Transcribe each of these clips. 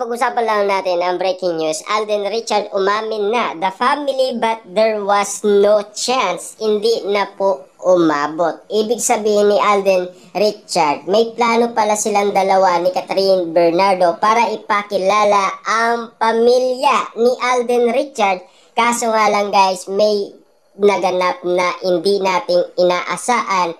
pag-usapan lang natin ang breaking news. Alden Richard umamin na the family but there was no chance. Hindi na po umabot. Ibig sabihin ni Alden Richard, may plano pala silang dalawa ni Catherine Bernardo para ipakilala ang pamilya ni Alden Richard. Kaso nga lang guys, may naganap na hindi nating inaasahan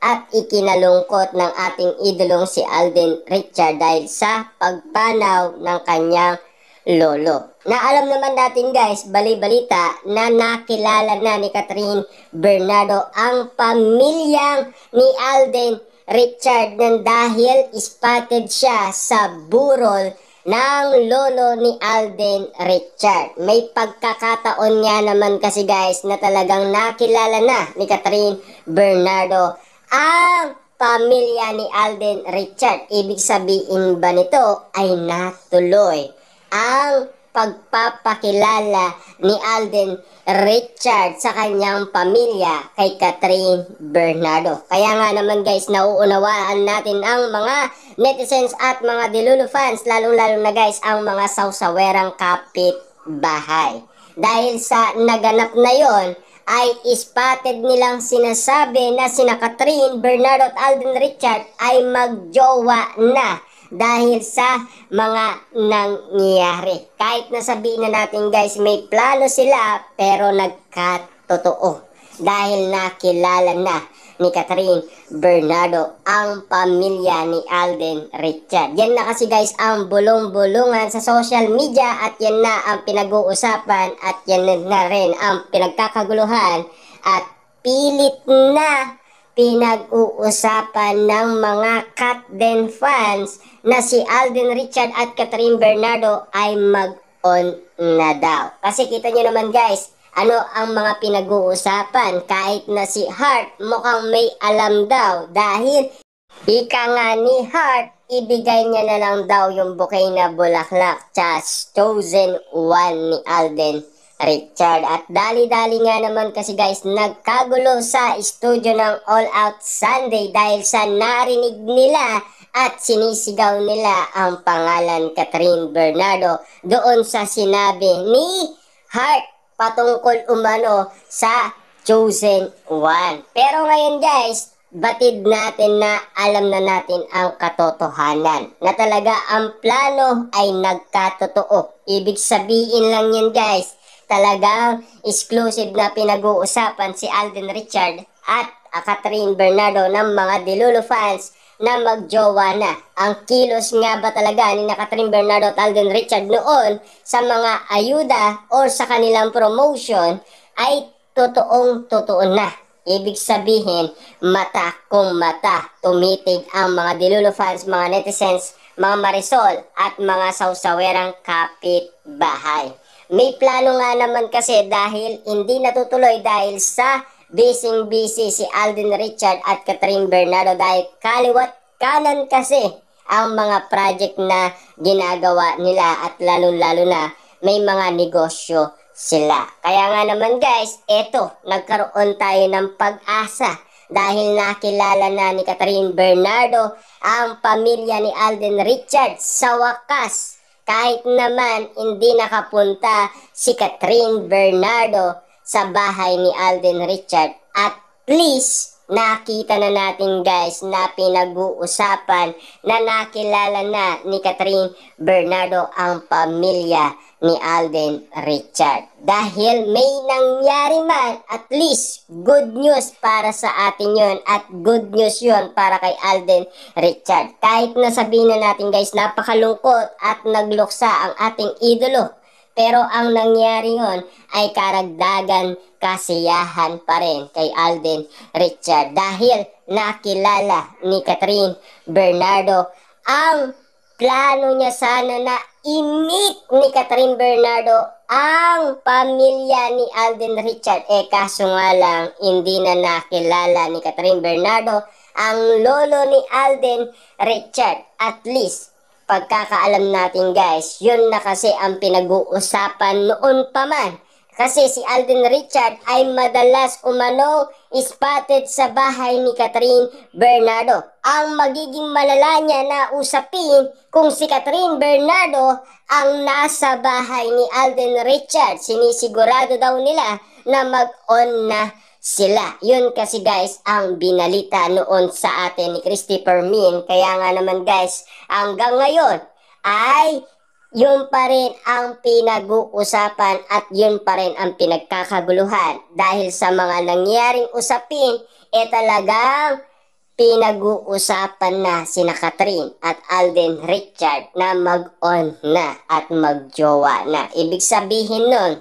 at ikinalungkot ng ating idolong si Alden Richard dahil sa pagpanaw ng kanyang lolo. Na alam naman natin guys, bali-balita na nakilala na ni Catherine Bernardo ang pamilyang ni Alden Richard nang dahil spotted siya sa burol ng lolo ni Alden Richard. May pagkakataon nga naman kasi guys na talagang nakilala na ni Catherine Bernardo ang pamilya ni Alden Richard. Ibig sabihin ba nito ay natuloy ang pagpapakilala ni Alden Richard sa kanyang pamilya kay Catherine Bernardo. Kaya nga naman guys, nauunawaan natin ang mga netizens at mga Delulu fans, lalong-lalo na guys ang mga sawsawerang kapitbahay. Dahil sa naganap na yon, ay spotted nilang sinasabi na sina Catherine Bernardo at Alden Richard ay magjowa na dahil sa mga nangyayari. Kahit na sabihin na natin guys, may plano sila pero nagkatotoo dahil nakilala na ni Catherine Bernardo ang pamilya ni Alden Richard. Yan na kasi guys ang bulong-bulungan sa social media at yan na ang pinag-uusapan at yan na rin ang pinagkakaguluhan at pilit na pinag-uusapan ng mga Catden fans na si Alden Richard at Catherine Bernardo ay mag-on na daw. Kasi kita nyo naman guys, ano ang mga pinag-uusapan? Kahit na si Heart mukhang may alam daw dahil ika nga ni Heart, ibigay niya na lang daw yung bouquet na bulaklak sa chosen one ni Alden Richard. At dali-dali nga naman kasi guys, nagkagulo sa studio ng All Out Sunday dahil sa narinig nila at sinisigaw nila ang pangalan Catherine Bernardo doon sa sinabi ni Heart patungkol umano sa chosen one. Pero ngayon guys, batid natin na alam na natin ang katotohanan na talaga ang plano ay nagkatotoo. Ibig sabihin lang yan guys, talagang exclusive na pinag-uusapan si Alden Richard at Catherine Bernardo ng mga Delulu fans na magjowa na. Ang kilos nga ba talaga ni Catherine Bernardo at Alden Richard noon sa mga ayuda o sa kanilang promotion ay totoong-totoo na. Ibig sabihin, mata kung mata, tumitig ang mga Delulu fans, mga netizens, mga Marisol at mga sawsawerang kapitbahay. May plano nga naman kasi dahil hindi natutuloy dahil sa busy si Alden Richard at Catherine Bernardo dahil kaliwat kanan kasi ang mga project na ginagawa nila at lalo-lalo na may mga negosyo sila. Kaya nga naman guys, eto, nagkaroon tayo ng pag-asa dahil nakilala na ni Catherine Bernardo ang pamilya ni Alden Richard sa wakas. Kahit naman hindi nakapunta si Catherine Bernardo sa bahay ni Alden Richard, at least nakita na natin guys na pinag-uusapan na nakilala na ni Catherine Bernardo ang pamilya ni Alden Richard. Dahil may nangyari man, at least good news para sa atin yon at good news yon para kay Alden Richard. Kahit na sabihin na natin guys, napakalungkot at nagluksa ang ating idolo. Pero ang nangyari yon ay karagdagan kasiyahan pa rin kay Alden Richard dahil nakilala ni Catherine Bernardo ang plano niya sana na i-meet ni Catherine Bernardo ang pamilya ni Alden Richard. Kaso nga lang, hindi na nakilala ni Catherine Bernardo ang lolo ni Alden Richard. At least, pagkakaalam natin guys, yun na kasi ang pinag-uusapan noon pa man. Kasi si Alden Richard ay madalas umanong spotted sa bahay ni Catherine Bernardo. Ang magiging malala niya na usapin kung si Catherine Bernardo ang nasa bahay ni Alden Richard. Sinisigurado daw nila na mag-on na sila. Yun kasi guys ang binalita noon sa atin ni Christopher Min. Kaya nga naman guys, hanggang ngayon ay yun pa rin ang pinag-uusapan at yun pa rin ang pinagkakaguluhan. Dahil sa mga nangyaring usapin, talagang pinag-uusapan na sina Catherine at Alden Richard na mag-on na at mag-jowa na. Ibig sabihin nun,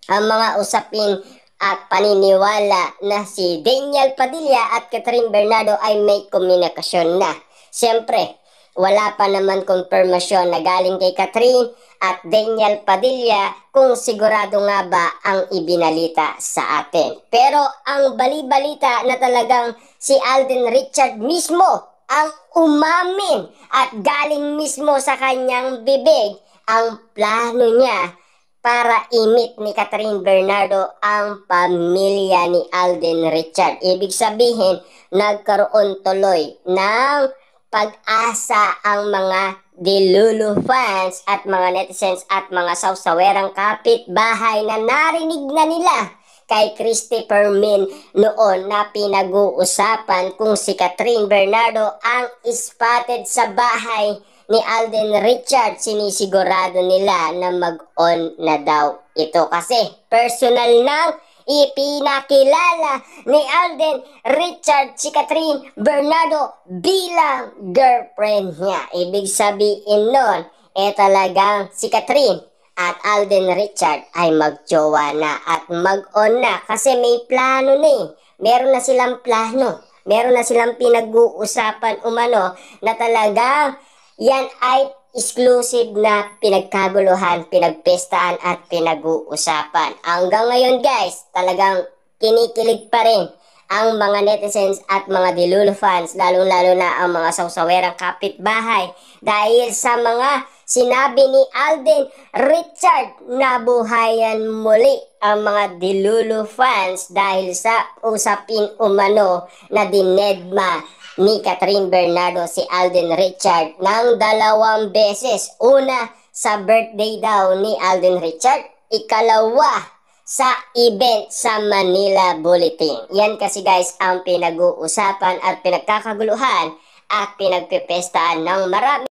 ang mga usapin at paniniwala na si Daniel Padilla at Catherine Bernardo ay may komunikasyon na. Siyempre, wala pa naman konfirmasyon na galing kay Catherine at Daniel Padilla kung sigurado nga ba ang ibinalita sa atin. Pero ang bali-balita na talagang si Alden Richard mismo ang umamin at galing mismo sa kanyang bibig ang plano niya para imit ni Catherine Bernardo ang pamilya ni Alden Richard. Ibig sabihin, nagkaroon tuloy ng pag-asa ang mga Delulu fans at mga netizens at mga sawsawerang kapitbahay na narinig na nila kay Christopher Min noon na pinag-uusapan kung si Catherine Bernardo ang spotted sa bahay ni Alden Richard. Sinisigurado nila na mag-on na daw ito kasi personal nang ipinakilala ni Alden Richard si Catherine Bernardo bilang girlfriend niya. Ibig sabihin nun, talagang si Catherine at Alden Richard ay magjowa na at mag-on na kasi may plano na eh. Meron na silang plano. Meron na silang pinag-uusapan umano na talagang yan ay exclusive na pinagkaguluhan, pinagpestaan at pinag-uusapan. Hanggang ngayon guys, talagang kinikilig pa rin ang mga netizens at mga Delulu fans, lalong-lalo na ang mga sawsawerang kapitbahay dahil sa mga sinabi ni Alden Richard. Nabuhayan muli ang mga Delulu fans dahil sa usapin umano na dinedma ni Catherine Bernardo si Alden Richard ng 2 beses. Una, sa birthday daw ni Alden Richard. Ikalawa, sa event sa Manila Bulletin. Yan kasi guys ang pinag-uusapan at pinagkakaguluhan at pinagpipestaan ng marami.